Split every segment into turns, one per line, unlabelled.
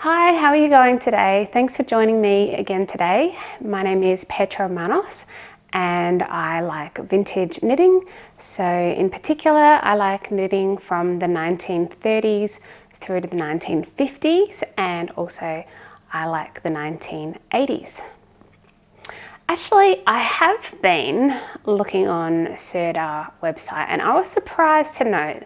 Hi, how are you going today? Thanks for joining me again today. My name is Petra and I like vintage knitting. So in particular, I like knitting from the 1930s through to the 1950s, and also I like the 1980s. Actually, I have been looking on Serda website, and I was surprised to note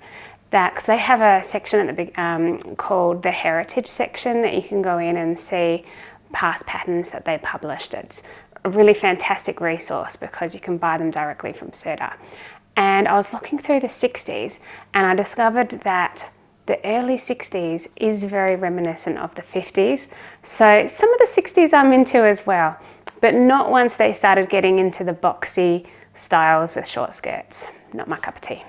that, because they have a section at the called the Heritage section, that you can go in and see past patterns that they published. It's a really fantastic resource because you can buy them directly from Serda. And I was looking through the 60s and I discovered that the early 60s is very reminiscent of the 50s. So some of the 60s I'm into as well, but not once they started getting into the boxy styles with short skirts. Not my cup of tea.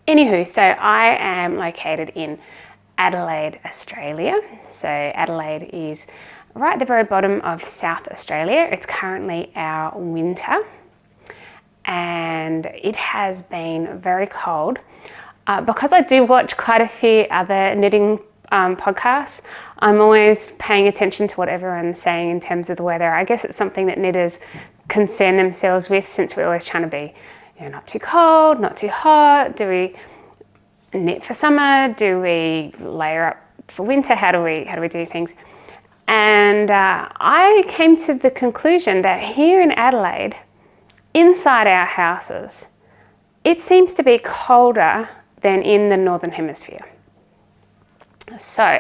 Anywho, so I am located in Adelaide, Australia. So Adelaide is right at the very bottom of South Australia. It's currently our winter and it has been very cold. Because I do watch quite a few other knitting podcasts, I'm always paying attention to what everyone's saying in terms of the weather. I guess it's something that knitters concern themselves with, since we're always trying to be, not too cold, not too hot. Do we knit for summer? Do we layer up for winter? How do we do things? And I came to the conclusion that here in Adelaide, inside our houses, it seems to be colder than in the Northern Hemisphere. So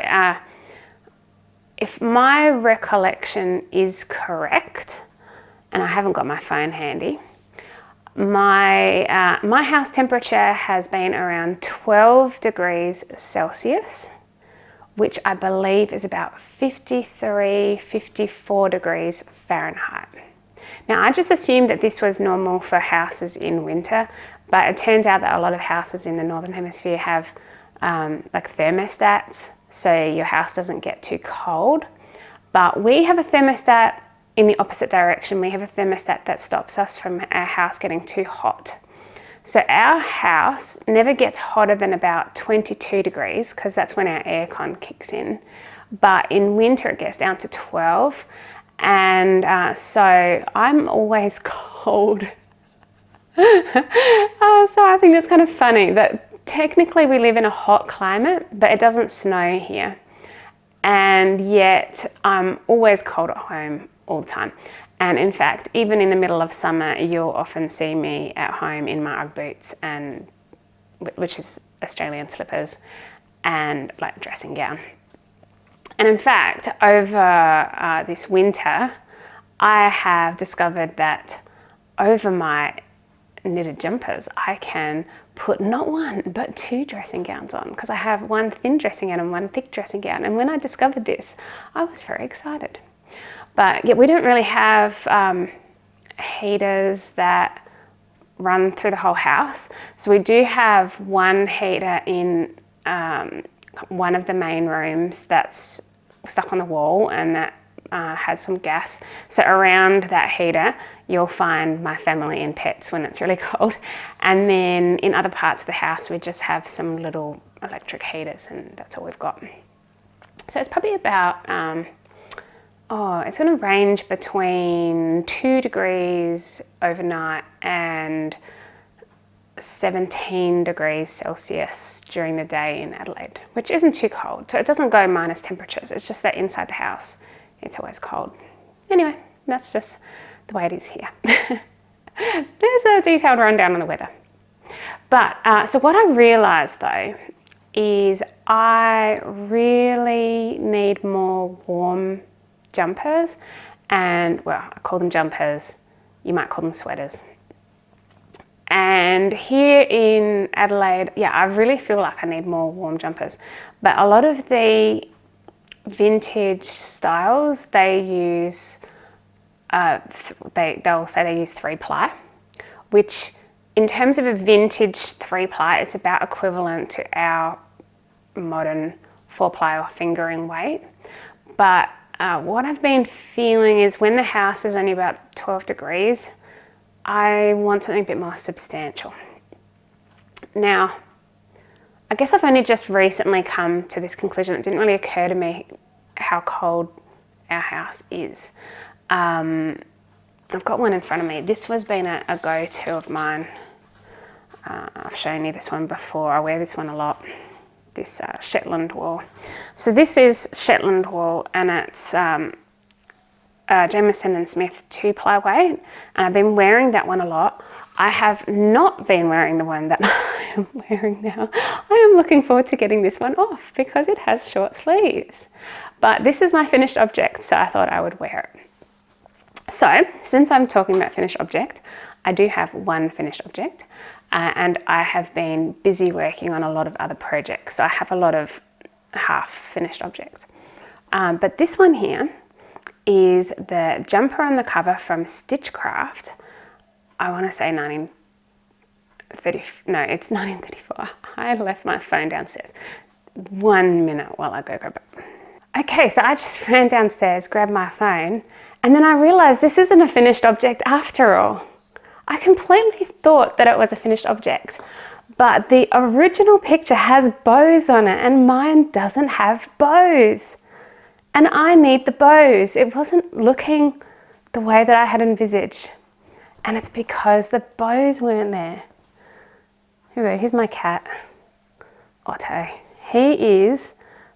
if my recollection is correct, and I haven't got my phone handy, my house temperature has been around 12 degrees Celsius, which I believe is about 53, 54 degrees Fahrenheit. Now, I just assumed that this was normal for houses in winter, but it turns out that a lot of houses in the Northern Hemisphere have like thermostats, so your house doesn't get too cold. But we have a thermostat in the opposite direction. We have a thermostat that stops us from our house getting too hot. So our house never gets hotter than about 22 degrees, because that's when our aircon kicks in. But in winter it gets down to 12. And so I'm always cold. So I think that's kind of funny that technically we live in a hot climate, but it doesn't snow here. And yet I'm always cold at home all the time. And in fact, even in the middle of summer, you'll often see me at home in my Ugg boots, and which is Australian slippers, and like dressing gown. And in fact, over this winter, I have discovered that over my knitted jumpers, I can put not one, but two dressing gowns on, because I have one thin dressing gown and one thick dressing gown. And when I discovered this, I was very excited. But yeah, we don't really have heaters that run through the whole house. So we do have one heater in one of the main rooms that's stuck on the wall, and that has some gas. So around that heater, you'll find my family and pets when it's really cold. And then in other parts of the house, we just have some little electric heaters, and that's all we've got. So it's probably about, it's going to range between 2 degrees overnight and 17 degrees Celsius during the day in Adelaide, which isn't too cold. So it doesn't go minus temperatures. It's just that inside the house, it's always cold. Anyway, that's just the way it is here. There's a detailed rundown on the weather. But so what I realized though is I really need more warm jumpers, and well, I call them jumpers, you might call them sweaters. And here in Adelaide, yeah, I really feel like I need more warm jumpers. But a lot of the vintage styles, they use, they'll say they use 3-ply, which in terms of a vintage 3-ply, it's about equivalent to our modern 4-ply or fingering weight. But what I've been feeling is when the house is only about 12 degrees, I want something a bit more substantial. Now, I guess I've only just recently come to this conclusion. It didn't really occur to me how cold our house is. I've got one in front of me. This has been a go-to of mine. I've shown you this one before. I wear this one a lot, this Shetland wool. So this is Shetland wool, and it's Jamieson and Smith 2-ply weight, and I've been wearing that one a lot. I have not been wearing the one that I am wearing now. I am looking forward to getting this one off because it has short sleeves. But this is my finished object, so I thought I would wear it. So, since I'm talking about finished object, I do have one finished object, and I have been busy working on a lot of other projects. So I have a lot of half finished objects. But this one here is the jumper on the cover from Stitchcraft. I want to say 1934. I left my phone downstairs. 1 minute while I go grab it. Okay, so I just ran downstairs, grabbed my phone, and then I realized this isn't a finished object after all. I completely thought that it was a finished object, but the original picture has bows on it and mine doesn't have bows. And I need the bows. It wasn't looking the way that I had envisaged. And it's because the bows weren't there. Here's my cat, Otto. He is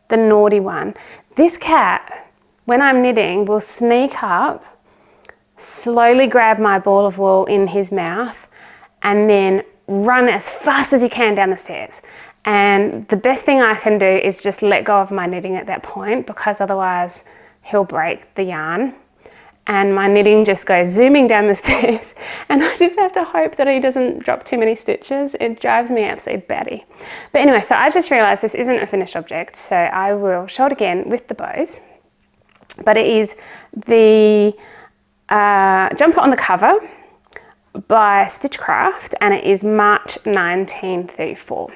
the naughty one. This cat, when I'm knitting, will sneak up, slowly grab my ball of wool in his mouth, and then run as fast as he can down the stairs. And the best thing I can do is just let go of my knitting at that point, because otherwise he'll break the yarn. And my knitting just goes zooming down the stairs, and I just have to hope that he doesn't drop too many stitches. It drives me absolutely batty. But anyway, so I just realized this isn't a finished object, so I will show it again with the bows. But it is the jumper on the cover by Stitchcraft, and it is March 1934.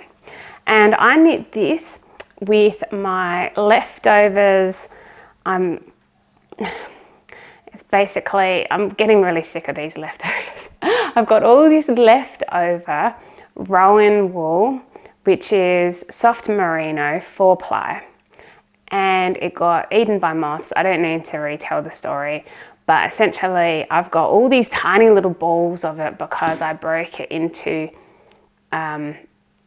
And I knit this with my leftovers. It's basically, I'm getting really sick of these leftovers. I've got all this leftover Rowan wool, which is soft merino 4-ply. And it got eaten by moths. I don't need to retell the story, but essentially I've got all these tiny little balls of it because I broke it into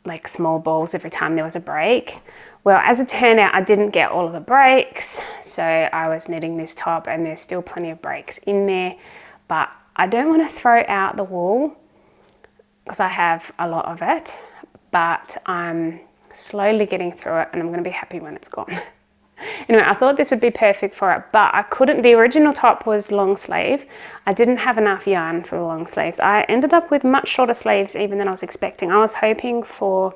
like small balls every time there was a break. Well, as it turned out, I didn't get all of the breaks, so I was knitting this top and there's still plenty of breaks in there, but I don't want to throw out the wool because I have a lot of it, but I'm slowly getting through it and I'm going to be happy when it's gone. Anyway, I thought this would be perfect for it, but I couldn't. The original top was long sleeve. I didn't have enough yarn for the long sleeves. I ended up with much shorter sleeves even than I was expecting. I was hoping for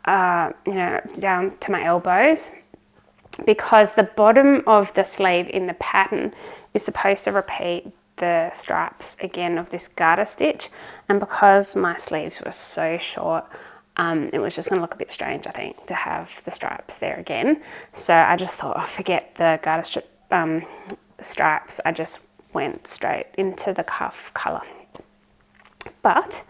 down to my elbows, because the bottom of the sleeve in the pattern is supposed to repeat the stripes again of this garter stitch, and because my sleeves were so short, it was just going to look a bit strange, I think, to have the stripes there again. So I just thought, forget the garter stripes. I just went straight into the cuff colour. But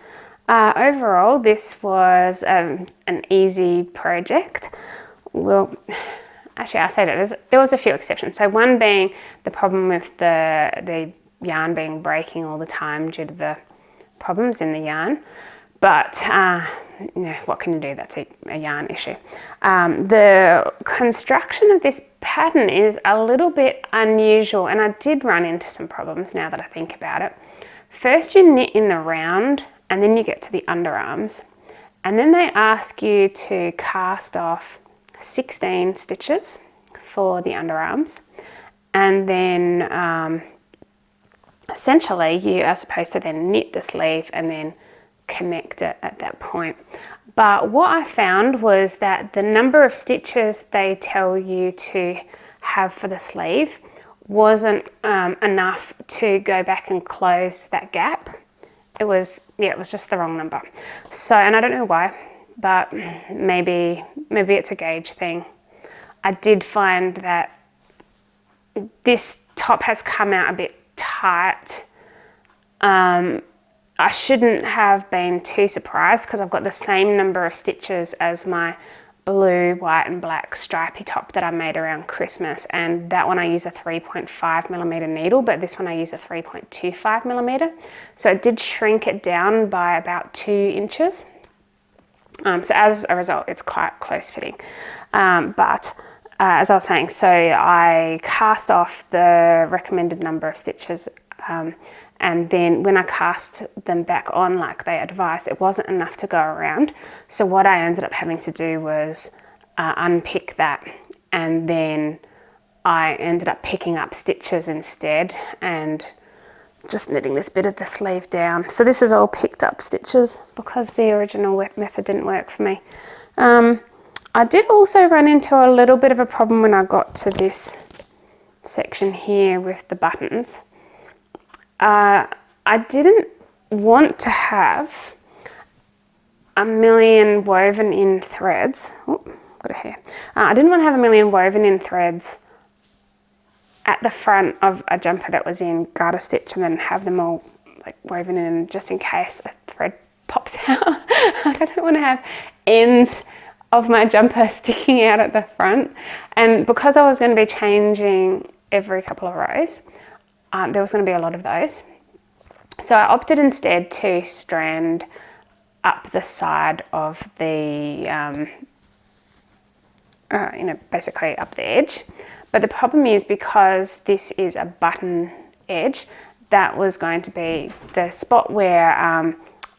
overall, this was an easy project. Well, actually, I say that there was a few exceptions. So one being the problem with the yarn being breaking all the time due to the problems in the yarn. But what can you do? That's a yarn issue. The construction of this pattern is a little bit unusual, and I did run into some problems now that I think about it. First, you knit in the round, and then you get to the underarms, and then they ask you to cast off 16 stitches for the underarms, and then essentially you are supposed to then knit the sleeve and then connect it at that point. But what I found was that the number of stitches they tell you to have for the sleeve wasn't enough to go back and close that gap. It was just the wrong number. So, and I don't know why, but maybe it's a gauge thing. I did find that this top has come out a bit tight. I shouldn't have been too surprised because I've got the same number of stitches as my blue, white and black stripy top that I made around Christmas, and that one I use a 3.5mm needle, but this one I use a 3.25mm. So it did shrink it down by about 2 inches. So as a result, it's quite close fitting. But as I was saying, so I cast off the recommended number of stitches, and then when I cast them back on like they advised, it wasn't enough to go around. So what I ended up having to do was unpick that, and then I ended up picking up stitches instead and just knitting this bit of the sleeve down. So this is all picked up stitches because the original method didn't work for me. I did also run into a little bit of a problem when I got to this section here with the buttons. I didn't want to have a million woven in threads. Oh, got a hair. I didn't want to have a million woven in threads at the front of a jumper that was in garter stitch and then have them all like woven in just in case a thread pops out. I don't want to have ends of my jumper sticking out at the front. And because I was going to be changing every couple of rows, there was going to be a lot of those. So I opted instead to strand up the side of the, basically up the edge. But the problem is, because this is a button edge, that was going to be the spot where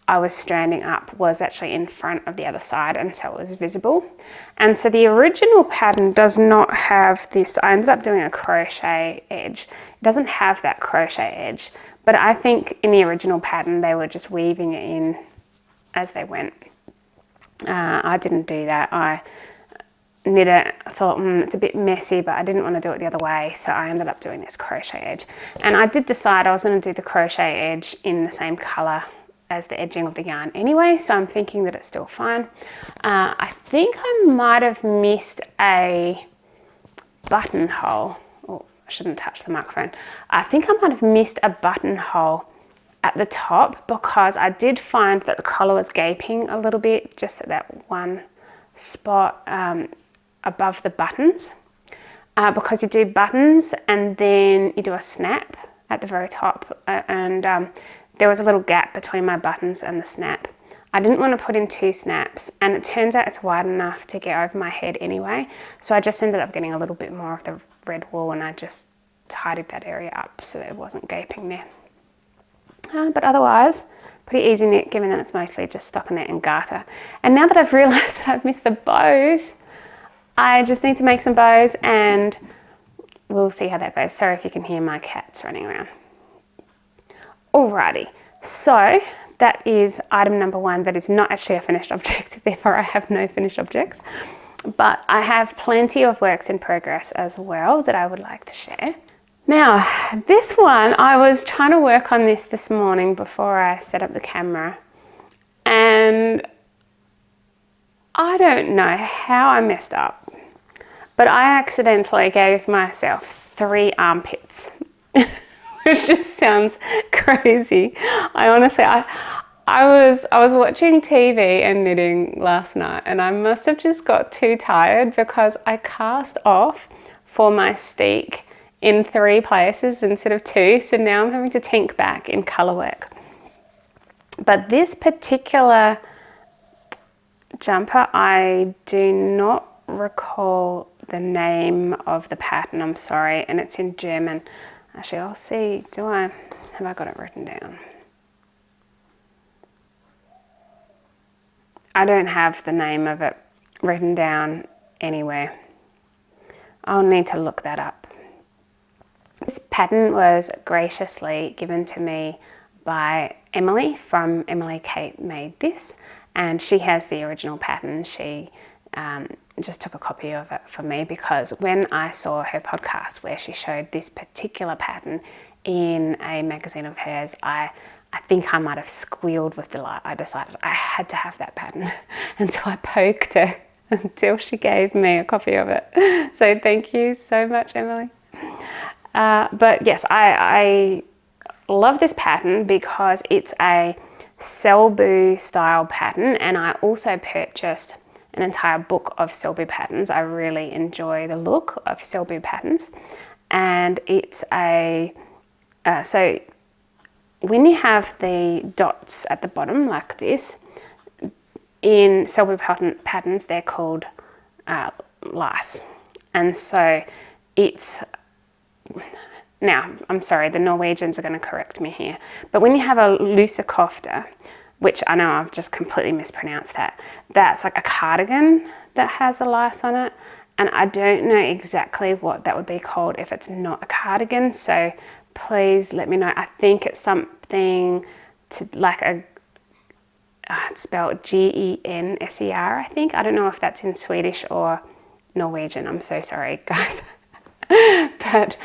I was stranding up was actually in front of the other side, and so it was visible. And so the original pattern does not have this. I ended up doing a crochet edge. It doesn't have that crochet edge, but I think in the original pattern they were just weaving it in as they went. I didn't do that. I knit it, I thought it's a bit messy, but I didn't want to do it the other way, so I ended up doing this crochet edge. And I did decide I was going to do the crochet edge in the same colour as the edging of the yarn anyway, so I'm thinking that it's still fine. I think I might have missed a buttonhole. Oh, I shouldn't touch the microphone. I think I might have missed a buttonhole at the top, because I did find that the collar was gaping a little bit just at that one spot above the buttons, because you do buttons and then you do a snap at the very top, and there was a little gap between my buttons and the snap. I didn't want to put in 2 snaps, and it turns out it's wide enough to get over my head anyway, so I just ended up getting a little bit more of the red wool, and I just tidied that area up so that it wasn't gaping there. But otherwise, pretty easy knit, given that it's mostly just stockinette and garter. And now that I've realised that I've missed the bows, I just need to make some bows, and we'll see how that goes. Sorry if you can hear my cats running around. Alrighty, so that is item number 1. That is not actually a finished object, therefore I have no finished objects. But I have plenty of works in progress as well that I would like to share. Now, this one, I was trying to work on this morning before I set up the camera, and I don't know how I messed up, but I accidentally gave myself 3 armpits, which just sounds crazy. I honestly, I was watching TV and knitting last night, and I must have just got too tired because I cast off for my steek in 3 places instead of 2, so now I'm having to tink back in colour work. But this particular jumper, I do not recall the name of the pattern, I'm sorry, and it's in German. Actually, I'll see, have I got it written down? I don't have the name of it written down anywhere. I'll need to look that up. This pattern was graciously given to me by Emily from Emily Kate Made This, and she has the original pattern. She just took a copy of it for me, because when I saw her podcast where she showed this particular pattern in a magazine of hers, I think I might have squealed with delight. I decided I had to have that pattern, and so I poked her until she gave me a copy of it. So thank you so much, Emily. But yes, I love this pattern because it's a Selbu style pattern, and I also purchased an entire book of Selbu patterns. I really enjoy the look of Selbu patterns, and it's a so when you have the dots at the bottom like this, in Selbu patterns they're called lice. And so it's, now I'm sorry, the Norwegians are going to correct me here, but when you have a Lice kofte, which I know I've just completely mispronounced that, that's like a cardigan that has a lice on it, and I don't know exactly what that would be called if it's not a cardigan, so please let me know. I think it's something to like a, it's spelled Genser, I think. I don't know if that's in Swedish or Norwegian. I'm so sorry, guys. But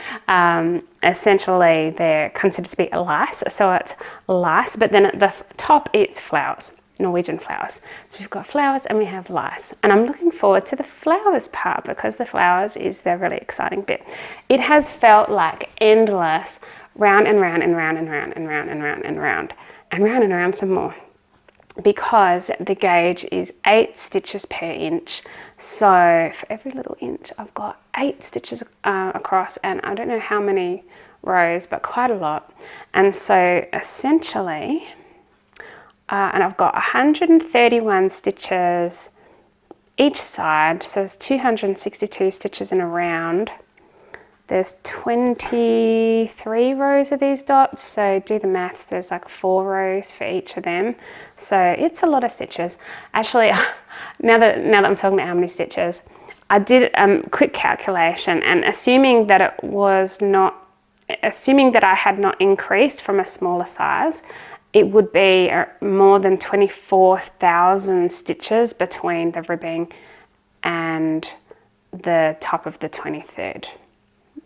essentially they're considered to be a lice, so it's lice, but then at the top it's flowers, Norwegian flowers. So we've got flowers and we have lice, and I'm looking forward to the flowers part because the flowers is the really exciting bit. It has felt like endless, round and round and round and round and round and round and round and round and round some more, because the gauge is 8 stitches per inch. So for every little inch I've got 8 stitches across, and I don't know how many rows, but quite a lot. And so essentially, and I've got 131 stitches each side, so there's 262 stitches in a round. There's 23 rows of these dots, so do the maths, there's like 4 rows for each of them. So it's a lot of stitches. Actually, now that I'm talking about how many stitches, I did a quick calculation, and assuming that I had not increased from a smaller size, it would be more than 24,000 stitches between the ribbing and the top of the 23rd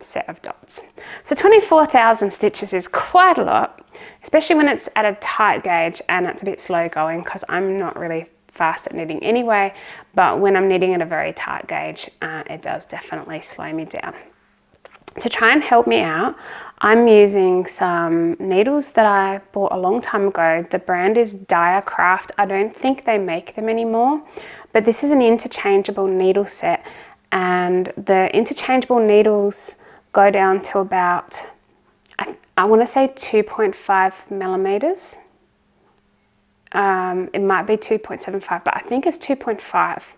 set of dots. So 24,000 stitches is quite a lot, especially when it's at a tight gauge and it's a bit slow going, because I'm not really fast at knitting anyway, but when I'm knitting at a very tight gauge, it does definitely slow me down. To try and help me out, I'm using some needles that I bought a long time ago. The brand is Stitchcraft. I don't think they make them anymore, but this is an interchangeable needle set, and the interchangeable needles go down to about, I want to say 2.5 millimeters. It might be 2.75, but I think it's 2.5.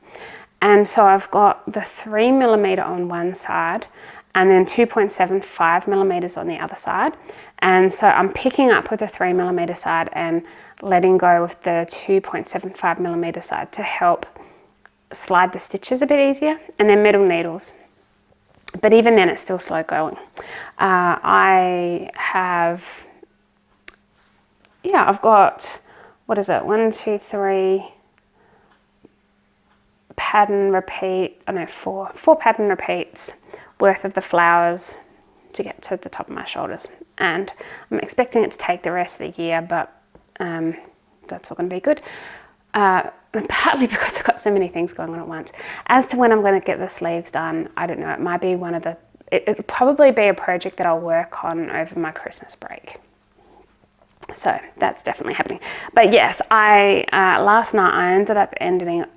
And so I've got the 3 millimeter on one side and then 2.75 millimeters on the other side. And so I'm picking up with the 3 millimeter side and letting go with the 2.75 millimeter side to help slide the stitches a bit easier, and then metal needles. But even then it's still slow going. I've got, what is it, 1, 2, 3 pattern repeat, four pattern repeats worth of the flowers to get to the top of my shoulders. And I'm expecting it to take the rest of the year, but that's all going to be good. Partly because I've got so many things going on at once. As to when I'm going to get the sleeves done, I don't know. It might be it'll probably be a project that I'll work on over my Christmas break. So that's definitely happening. But yes, last night I ended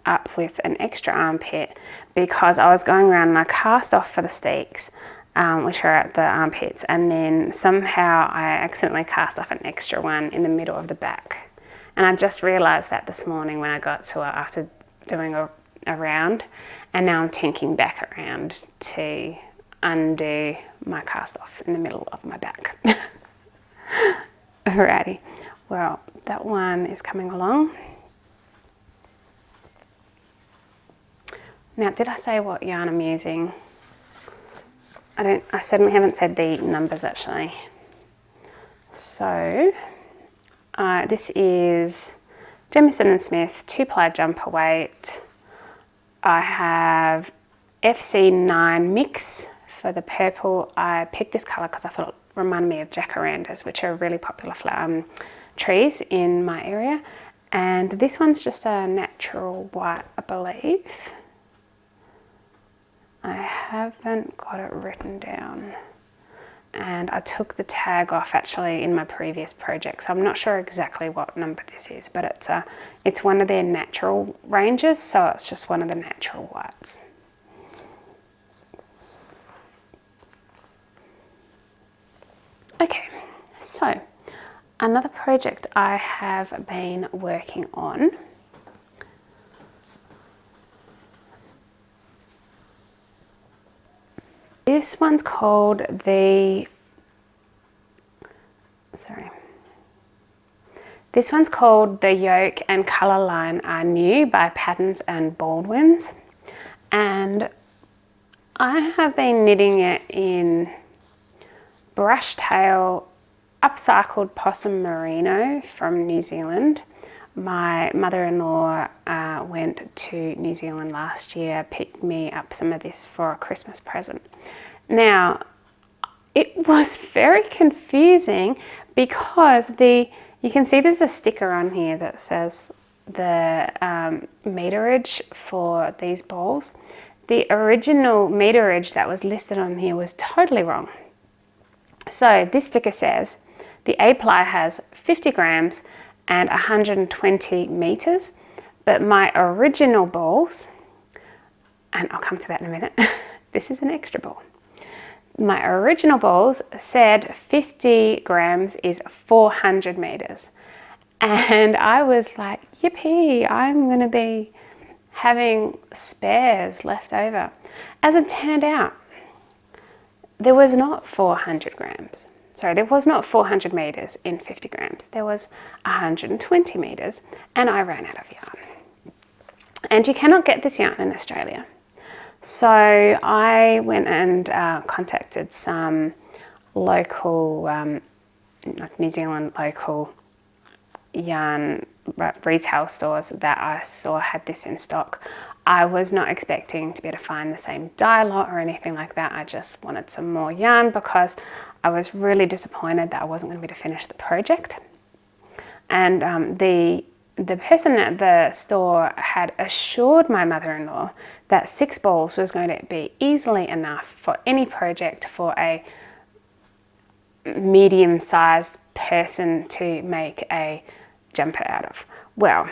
up with an extra armpit because I was going around and I cast off for the steaks, which are at the armpits, and then somehow I accidentally cast off an extra one in the middle of the back. And I just realised that this morning when I got to it after doing a round, and now I'm tinking back around to undo my cast off in the middle of my back. Alrighty, well, that one is coming along. Now, did I say what yarn I'm using? I certainly haven't said the numbers actually. So, this is Jamieson & Smith 2-ply jumper weight. I have FC9 mix for the purple. I picked this colour because I thought it reminded me of jacarandas, which are really popular flower trees in my area. And this one's just a natural white, I believe. I haven't got it written down. and I took the tag off actually in my previous project, so I'm not sure exactly what number this is, but it's one of their natural ranges, so it's just one of the natural whites. Okay, so another project I have been working on this one's called This one's called The Yoke and Colour Line Are New by Patterns and Baldwins, and I have been knitting it in brushtail upcycled possum merino from New Zealand. My mother-in-law went to New Zealand last year, picked me up some of this for a Christmas present. Now, it was very confusing because you can see there's a sticker on here that says the meterage for these balls. The original meterage that was listed on here was totally wrong. So this sticker says the A-ply has 50 grams and 120 meters, but my original balls, and I'll come to that in a minute, this is an extra ball. My original balls said 50 grams is 400 meters. And I was like, yippee, I'm gonna be having spares left over. As it turned out, there was not 400 grams. Sorry, there was not 400 meters in 50 grams. There was 120 meters, and I ran out of yarn. And you cannot get this yarn in Australia. So I went and contacted some local, like New Zealand local yarn retail stores that I saw had this in stock. I was not expecting to be able to find the same dye lot or anything like that. I just wanted some more yarn because I was really disappointed that I wasn't going to be able to finish the project. And the person at the store had assured my mother-in-law that 6 balls was going to be easily enough for any project for a medium-sized person to make a jumper out of. Well,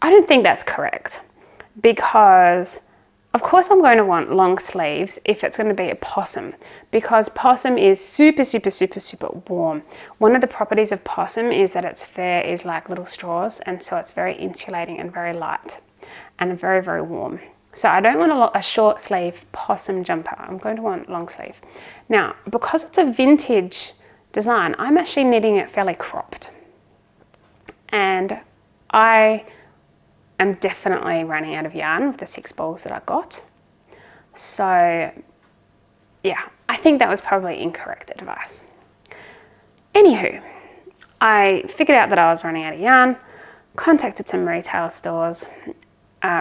I don't think that's correct, because of course I'm going to want long sleeves if it's going to be a possum, because possum is super, super, super, super warm. One of the properties of possum is that its fur is like little straws, and so it's very insulating and very light and very, very warm. So I don't want a short sleeve possum jumper. I'm going to want long sleeve. Now, because it's a vintage design, I'm actually knitting it fairly cropped. And I am definitely running out of yarn with the 6 balls that I got. So yeah, I think that was probably incorrect advice. Anywho, I figured out that I was running out of yarn, contacted some retail stores,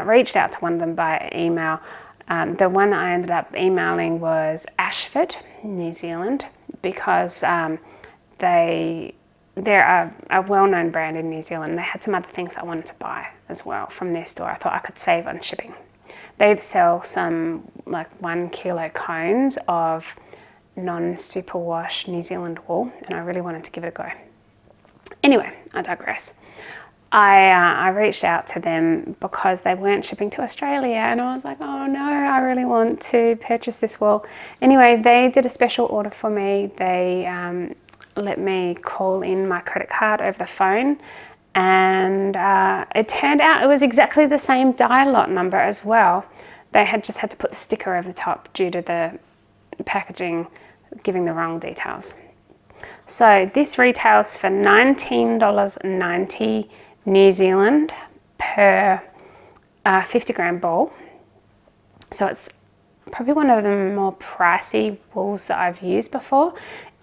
reached out to one of them by email. The one that I ended up emailing was Ashford, New Zealand, because they're a well-known brand in New Zealand. They had some other things I wanted to buy as well from their store. I thought I could save on shipping. They sell some like 1 kilo cones of non-superwash New Zealand wool, and I really wanted to give it a go. Anyway, I digress. I reached out to them because they weren't shipping to Australia, and I was like, oh no, I really want to purchase this wool. Anyway, they did a special order for me. They let me call in my credit card over the phone, and it turned out it was exactly the same dye lot number as well. They had just had to put the sticker over the top due to the packaging giving the wrong details. So this retails for $19.90 New Zealand per 50 gram ball. So it's probably one of the more pricey wools that I've used before.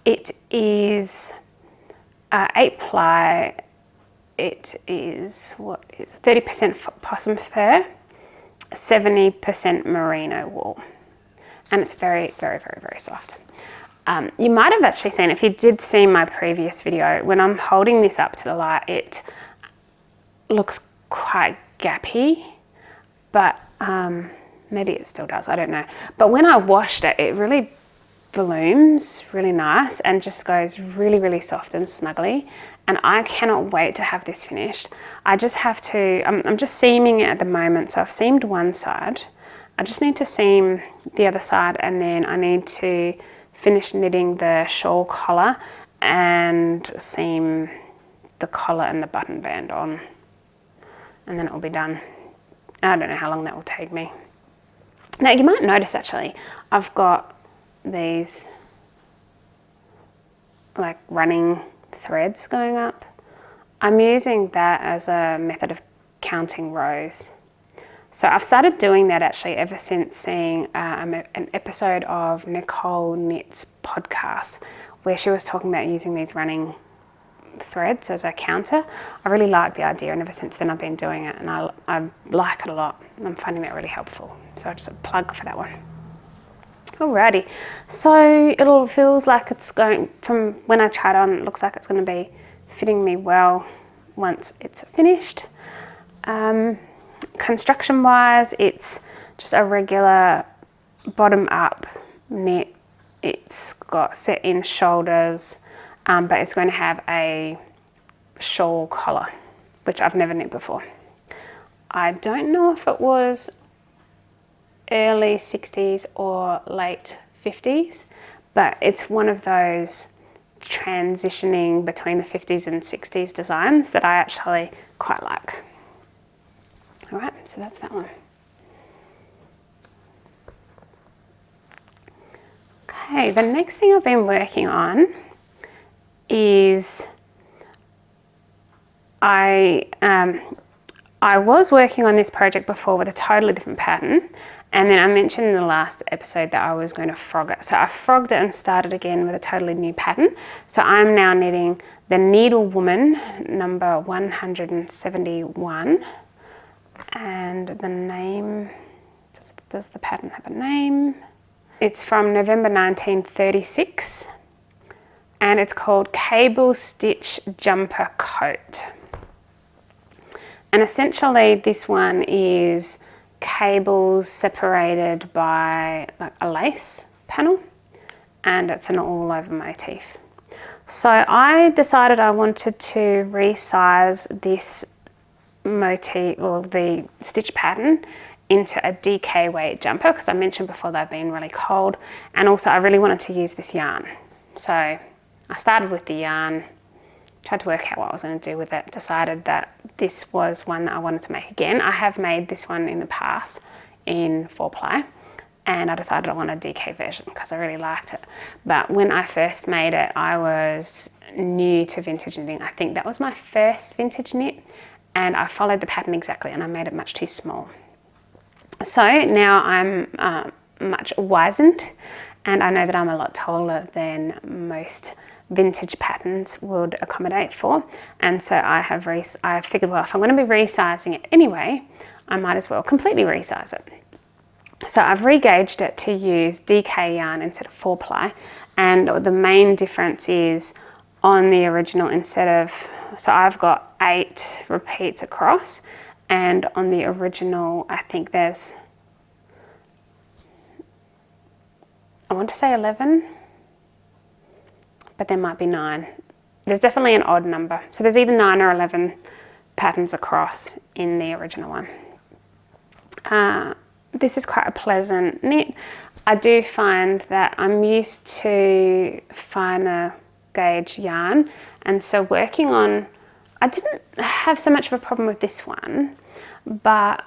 It is 8 ply. It is 30% possum fur, 70% merino wool, and it's very, very, very, very soft. You might have actually seen, if you did see my previous video, when I'm holding this up to the light, it looks quite gappy, but maybe it still does, I don't know. But when I washed it, it really blooms really nice and just goes really, really soft and snuggly. And I cannot wait to have this finished. I just have to, I'm just seaming it at the moment. So I've seamed one side. I just need to seam the other side, and then I need to finish knitting the shawl collar and seam the collar and the button band on, and then it will be done. I don't know how long that will take me. Now you might notice actually, I've got these like running threads going up. I'm using that as a method of counting rows. So I've started doing that actually ever since seeing an episode of Nicole Knit's podcast where she was talking about using these running threads as a counter. I really like the idea, and ever since then I've been doing it, and I like it a lot. I'm finding that really helpful. So just a plug for that one. Alrighty, so it feels like it's going, from when I tried on, it looks like it's going to be fitting me well once it's finished. Construction wise, it's just a regular bottom up knit. It's got set in shoulders, but it's going to have a shawl collar, which I've never knit before. I don't know if it was early 60s or late 50s, but it's one of those transitioning between the 50s and 60s designs that I actually quite like. All right, so that's that one. Okay, the next thing I've been working on is I was working on this project before with a totally different pattern, and then I mentioned in the last episode that I was going to frog it. So I frogged it and started again with a totally new pattern. So I'm now knitting the Needlewoman number 171, and the name, does the pattern have a name? It's from November 1936, and it's called Cable Stitch Jumper Coat. And essentially this one is cables separated by like a lace panel, and it's an all over motif. So I decided I wanted to resize this motif, or the stitch pattern, into a DK weight jumper, because I mentioned before they've been really cold, and also I really wanted to use this yarn. So I started with the yarn, tried to work out what I was going to do with it, decided that this was one that I wanted to make again. I have made this one in the past in 4-ply, and I decided I want a DK version because I really liked it. But when I first made it, I was new to vintage knitting. I think that was my first vintage knit, and I followed the pattern exactly, and I made it much too small. So now I'm much wizened, and I know that I'm a lot taller than most vintage patterns would accommodate for, and so I figured, well, if I'm going to be resizing it anyway, I might as well completely resize it. So I've regauged it to use DK yarn instead of 4-ply, and the main difference is on the original, so I've got 8 repeats across, and on the original I think there's, I want to say 11, but there might be 9. There's definitely an odd number. So there's either 9 or 11 patterns across in the original one. This is quite a pleasant knit. I do find that I'm used to finer gauge yarn, and so working on, I didn't have so much of a problem with this one, but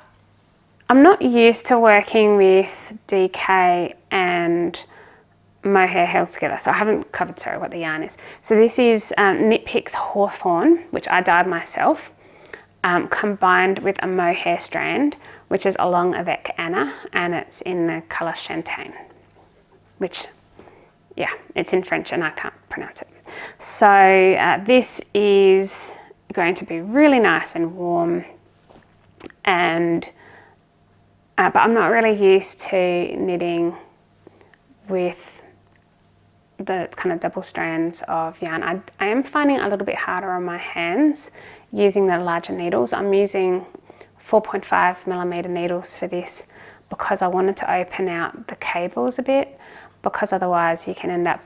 I'm not used to working with DK and mohair held together, so I haven't covered, sorry, what the yarn is. So this is Knit Picks Hawthorn, which I dyed myself, combined with a mohair strand, which is Along Avec Anna, and it's in the colour Champagne, which, yeah, it's in French and I can't pronounce it. So this is going to be really nice and warm, and but I'm not really used to knitting with the kind of double strands of yarn. I am finding it a little bit harder on my hands using the larger needles. I'm using 4.5mm needles for this because I wanted to open out the cables a bit, because otherwise you can end up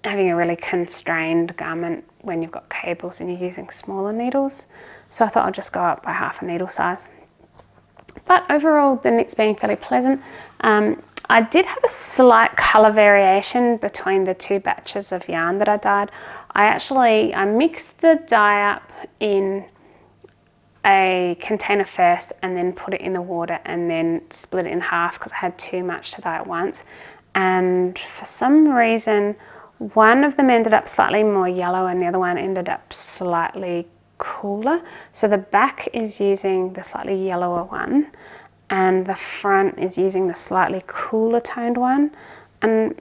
having a really constrained garment when you've got cables and you're using smaller needles. So I thought I'll just go up by half a needle size. But overall, the knit's been fairly pleasant. I did have a slight colour variation between the two batches of yarn that I dyed. I mixed the dye up in a container first and then put it in the water and then split it in half because I had too much to dye at once. And for some reason, one of them ended up slightly more yellow and the other one ended up slightly cooler. So the back is using the slightly yellower one and the front is using the slightly cooler toned one. And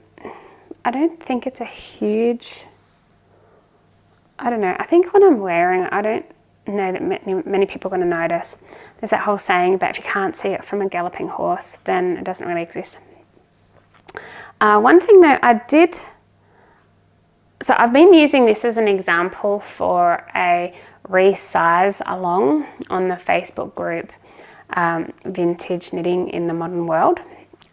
I don't think it's a huge, I don't know, I think when I'm wearing it, I don't know that many people are going to notice. There's that whole saying about if you can't see it from a galloping horse, then it doesn't really exist. One thing that I did, so I've been using this as an example for a resize along on the Facebook group, Vintage Knitting in the Modern World,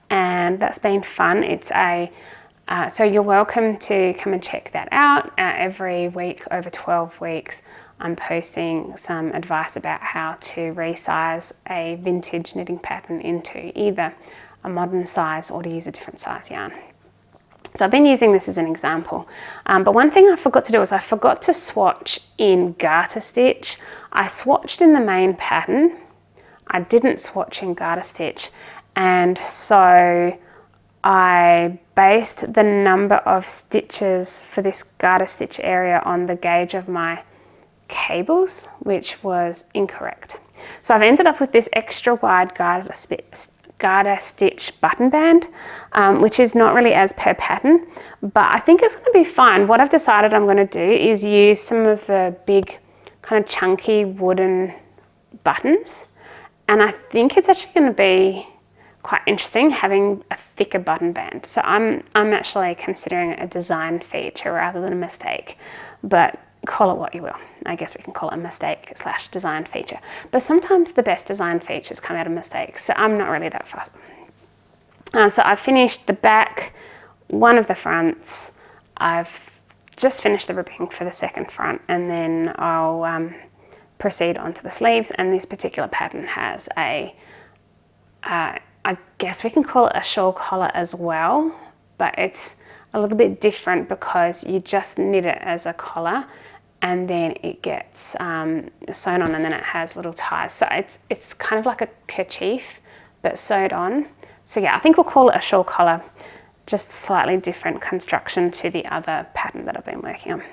and that's been fun. It's so you're welcome to come and check that out. Every week over 12 weeks I'm posting some advice about how to resize a vintage knitting pattern into either a modern size or to use a different size yarn. So I've been using this as an example, but one thing I forgot to do is I forgot to swatch in garter stitch. I swatched in the main pattern, I didn't swatch in garter stitch, and so I based the number of stitches for this garter stitch area on the gauge of my cables, which was incorrect. So I've ended up with this extra wide garter stitch button band, which is not really as per pattern, but I think it's going to be fine. What I've decided I'm going to do is use some of the big kind of chunky wooden buttons, and I think it's actually going to be quite interesting having a thicker button band. So I'm actually considering it a design feature rather than a mistake, but call it what you will. I guess we can call it a mistake / design feature. But sometimes the best design features come out of mistakes, so I'm not really that fussed. So I've finished the back, one of the fronts. I've just finished the ribbing for the second front, and then I'll proceed onto the sleeves. And this particular pattern has a, I guess we can call it a shawl collar as well, but it's a little bit different because you just knit it as a collar and then it gets sewn on, and then it has little ties. So it's kind of like a kerchief but sewed on. So yeah, I think we'll call it a shawl collar, just slightly different construction to the other pattern that I've been working on.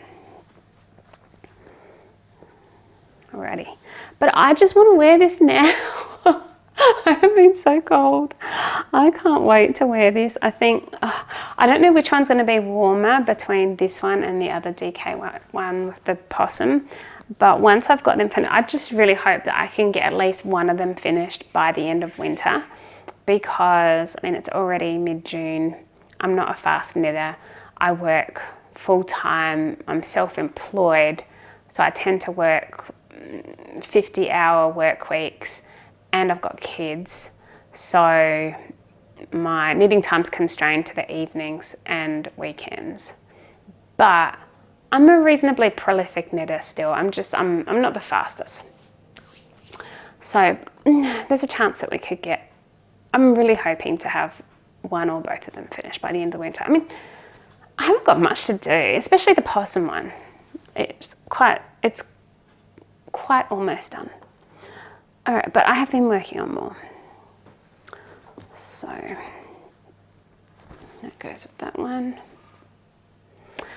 Alrighty, but I just want to wear this now. I have been so cold. I can't wait to wear this. I think, I don't know which one's going to be warmer between this one and the other DK one with the possum, but once I've got them finished, I just really hope that I can get at least one of them finished by the end of winter, because I mean, it's already mid-June. I'm not a fast knitter. I work full-time. I'm self-employed, so I tend to work 50-hour work weeks, and I've got kids, so my knitting time's constrained to the evenings and weekends. But I'm a reasonably prolific knitter still. I'm not the fastest. So there's a chance that we could get, I'm really hoping to have one or both of them finished by the end of the winter. I mean, I haven't got much to do, especially the possum one. It's quite almost done. All right, but I have been working on more. So that goes with that one.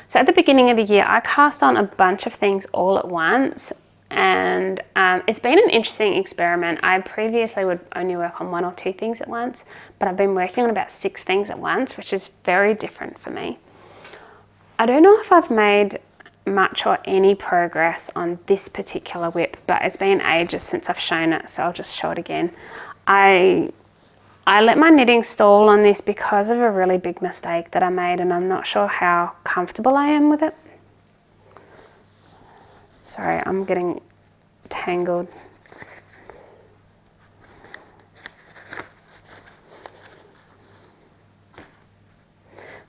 So at the beginning of the year, I cast on a bunch of things all at once, and it's been an interesting experiment. I previously would only work on 1 or 2 things at once, but I've been working on about 6 things at once, which is very different for me. I don't know if I've made much or any progress on this particular whip, but it's been ages since I've shown it, so I'll just show it again. I let my knitting stall on this because of a really big mistake that I made, and I'm not sure how comfortable I am with it. Sorry, I'm getting tangled.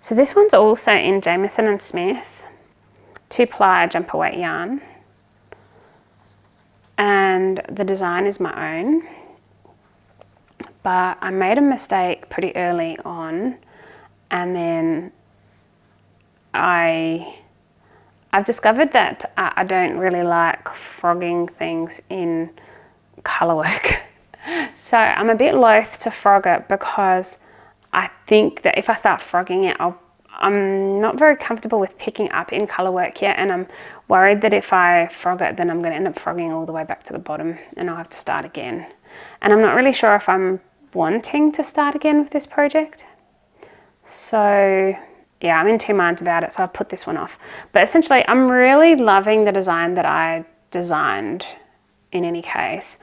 So this one's also in Jamieson and Smith, 2-ply jumper weight yarn, and the design is my own, but I made a mistake pretty early on, and then I've discovered that I don't really like frogging things in colour work. So I'm a bit loath to frog it because I think that if I start frogging it, I'm not very comfortable with picking up in colour work yet, and I'm worried that if I frog it, then I'm going to end up frogging all the way back to the bottom and I'll have to start again. And I'm not really sure if I'm wanting to start again with this project. So yeah, I'm in two minds about it, so I've put this one off. But essentially, I'm really loving the design that I designed in any case.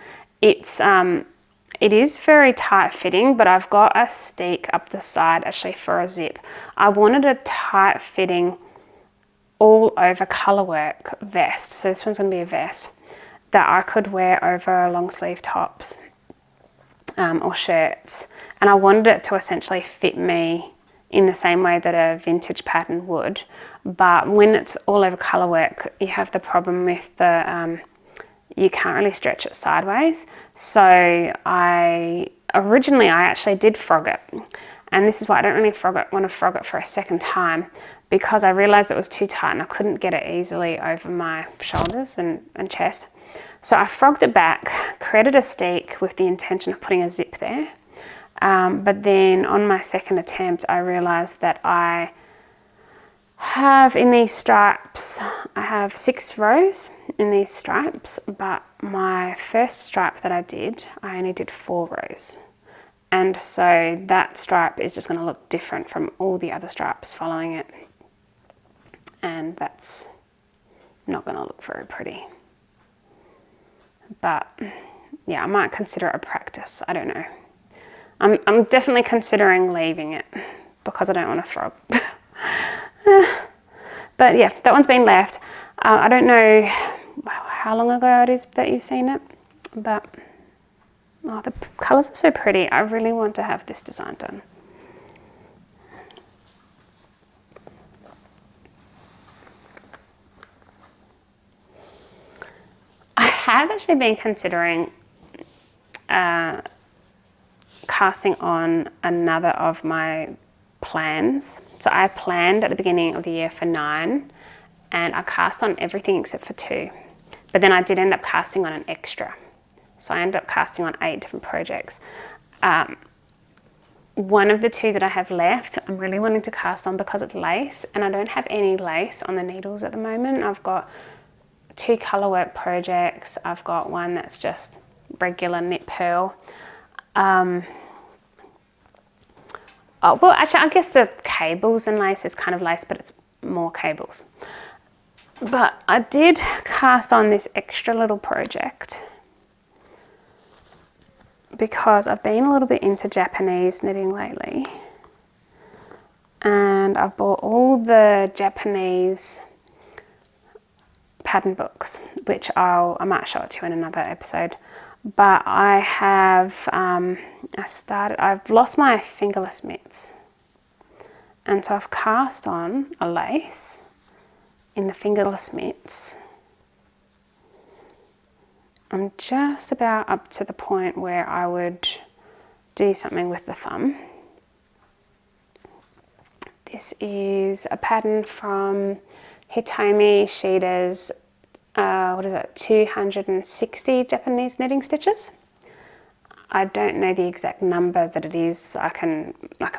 It is very tight fitting, but I've got a steek up the side actually for a zip. I wanted a tight fitting all over colour work vest. So this one's going to be a vest that I could wear over long sleeve tops or shirts. And I wanted it to essentially fit me in the same way that a vintage pattern would. But when it's all over colour work, you have the problem with the you can't really stretch it sideways. So I actually did frog it, and this is why I don't really want to frog it for a second time, because I realized it was too tight and I couldn't get it easily over my shoulders and chest. So I frogged it back, created a steek with the intention of putting a zip there, but then on my second attempt I realized that I have in these stripes, I have 6 rows in these stripes, but my first stripe that I did, I only did 4 rows. And so that stripe is just going to look different from all the other stripes following it. And that's not going to look very pretty. But yeah, I might consider it a practice. I don't know. I'm definitely considering leaving it because I don't want to frog. But yeah, that one's been left. I don't know how long ago it is that you've seen it, but oh, the colours are so pretty. I really want to have this design done. I have actually been considering casting on another of my plans. So I planned at the beginning of the year for 9, and I cast on everything except for 2. But then I did end up casting on an extra. So I ended up casting on 8 different projects. One of the 2 that I have left, I'm really wanting to cast on because it's lace, and I don't have any lace on the needles at the moment. I've got 2 colour work projects. I've got one that's just regular knit pearl. Well, actually, I guess the cables and lace is kind of lace, but it's more cables. But I did cast on this extra little project because I've been a little bit into Japanese knitting lately. And I've bought all the Japanese pattern books, which I might show it to you in another episode. But I have, I've lost my fingerless mitts. And so I've cast on a lace in the fingerless mitts. I'm just about up to the point where I would do something with the thumb. This is a pattern from Hitomi Shida's 260 Japanese knitting stitches. I don't know the exact number that it is. I can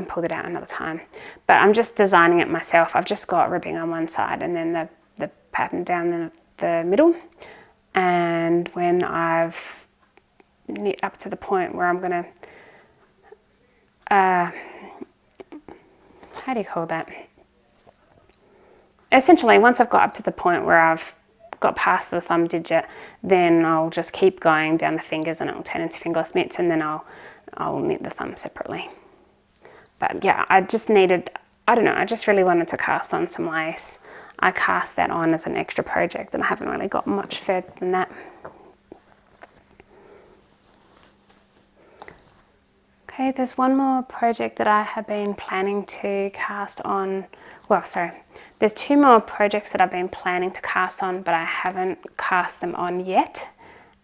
pull it out another time. But I'm just designing it myself. I've just got ribbing on one side and then the pattern down the middle. And when I've knit up to the point where I'm gonna, how do you call that? Essentially, once I've got up to the point where I've got past the thumb digit, then I'll just keep going down the fingers and it will turn into fingerless mitts, and then I'll knit the thumb separately. But yeah, I just really wanted to cast on some lace. I cast that on as an extra project and I haven't really got much further than that. Okay, there's one more project that I have been planning to cast on. Well, sorry, there's two more projects that I've been planning to cast on, but I haven't cast them on yet.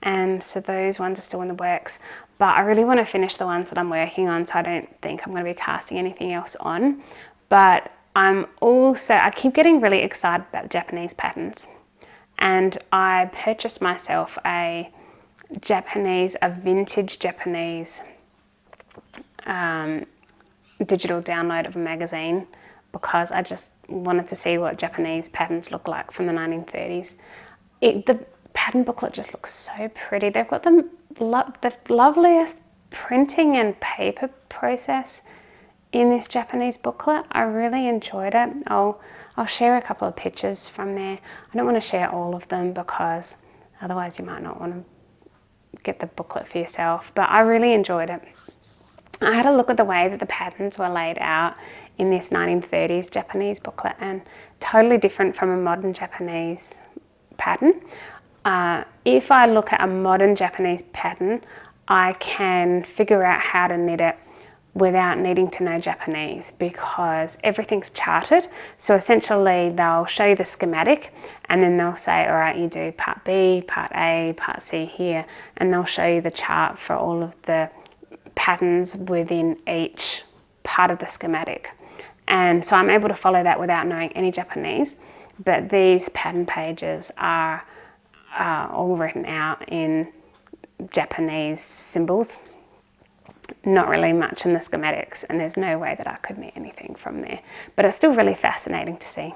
And so those ones are still in the works. But I really want to finish the ones that I'm working on, so I don't think I'm going to be casting anything else on. But I keep getting really excited about Japanese patterns. And I purchased myself a vintage Japanese digital download of a magazine, because I just wanted to see what Japanese patterns look like from the 1930s. The pattern booklet just looks so pretty. They've got the loveliest printing and paper process in this Japanese booklet. I really enjoyed it. I'll share a couple of pictures from there. I don't want to share all of them because otherwise you might not want to get the booklet for yourself, but I really enjoyed it. I had a look at the way that the patterns were laid out in this 1930s Japanese booklet, and totally different from a modern Japanese pattern. If I look at a modern Japanese pattern, I can figure out how to knit it without needing to know Japanese, because everything's charted. So essentially they'll show you the schematic and then they'll say, all right, you do part B, part A, part C here, and they'll show you the chart for all of the patterns within each part of the schematic. And so I'm able to follow that without knowing any Japanese, but these pattern pages are all written out in Japanese symbols, not really much in the schematics, and there's no way that I could knit anything from there, but it's still really fascinating to see.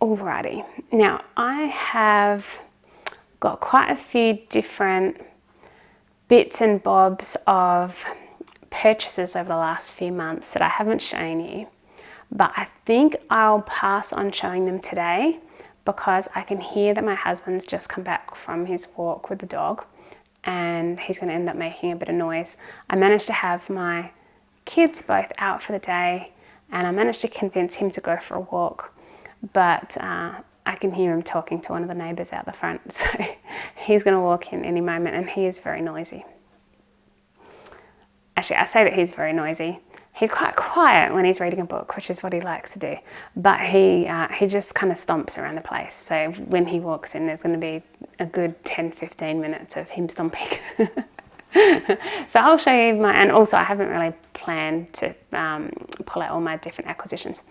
Alrighty, now I have got quite a few different bits and bobs of purchases over the last few months that I haven't shown you, but I think I'll pass on showing them today because I can hear that my husband's just come back from his walk with the dog and he's going to end up making a bit of noise. I managed to have my kids both out for the day and I managed to convince him to go for a walk, but I can hear him talking to one of the neighbours out the front, so he's going to walk in any moment, and he is very noisy. Actually, I say that he's very noisy. He's quite quiet when he's reading a book, which is what he likes to do, but he just kind of stomps around the place. So when he walks in, there's going to be a good 10-15 minutes of him stomping. So I'll show you and also I haven't really planned to pull out all my different acquisitions.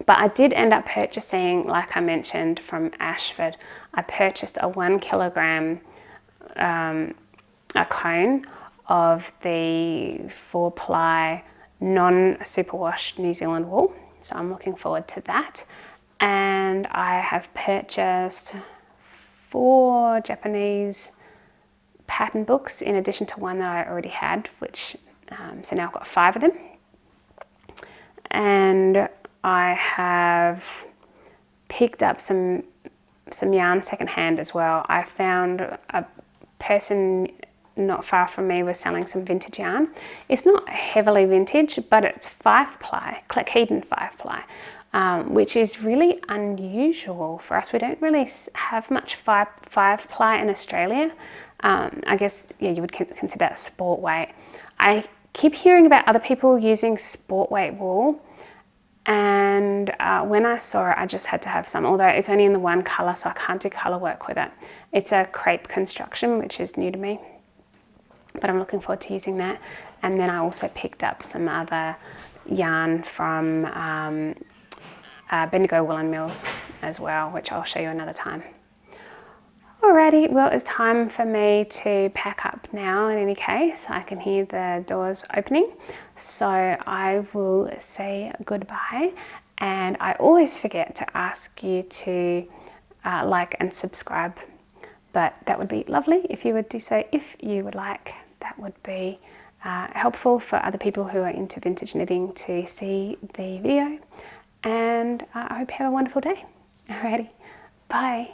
But I did end up purchasing, like I mentioned, from Ashford, I purchased a 1 kilogram a cone of the 4-ply non-superwash New Zealand wool. So I'm looking forward to that. And I have purchased 4 Japanese pattern books in addition to one that I already had, which so now I've got 5 of them. And I have picked up some yarn secondhand as well. I found a person not far from me was selling some vintage yarn. It's not heavily vintage, but it's 5-ply, Cleckheaton 5-ply, which is really unusual for us. We don't really have much 5-ply in Australia. I guess, yeah, you would consider that sport weight. I keep hearing about other people using sport weight wool, and when I saw it, I just had to have some, although it's only in the one colour, so I can't do colour work with it. It's a crepe construction, which is new to me, but I'm looking forward to using that. And then I also picked up some other yarn from Bendigo Woolen Mills as well, which I'll show you another time. Alrighty, well, it's time for me to pack up now. In any case, I can hear the doors opening, so I will say goodbye. And I always forget to ask you to like and subscribe, but that would be lovely if you would do so if you would like. That would be helpful for other people who are into vintage knitting to see the video. And I hope you have a wonderful day. Alrighty, bye.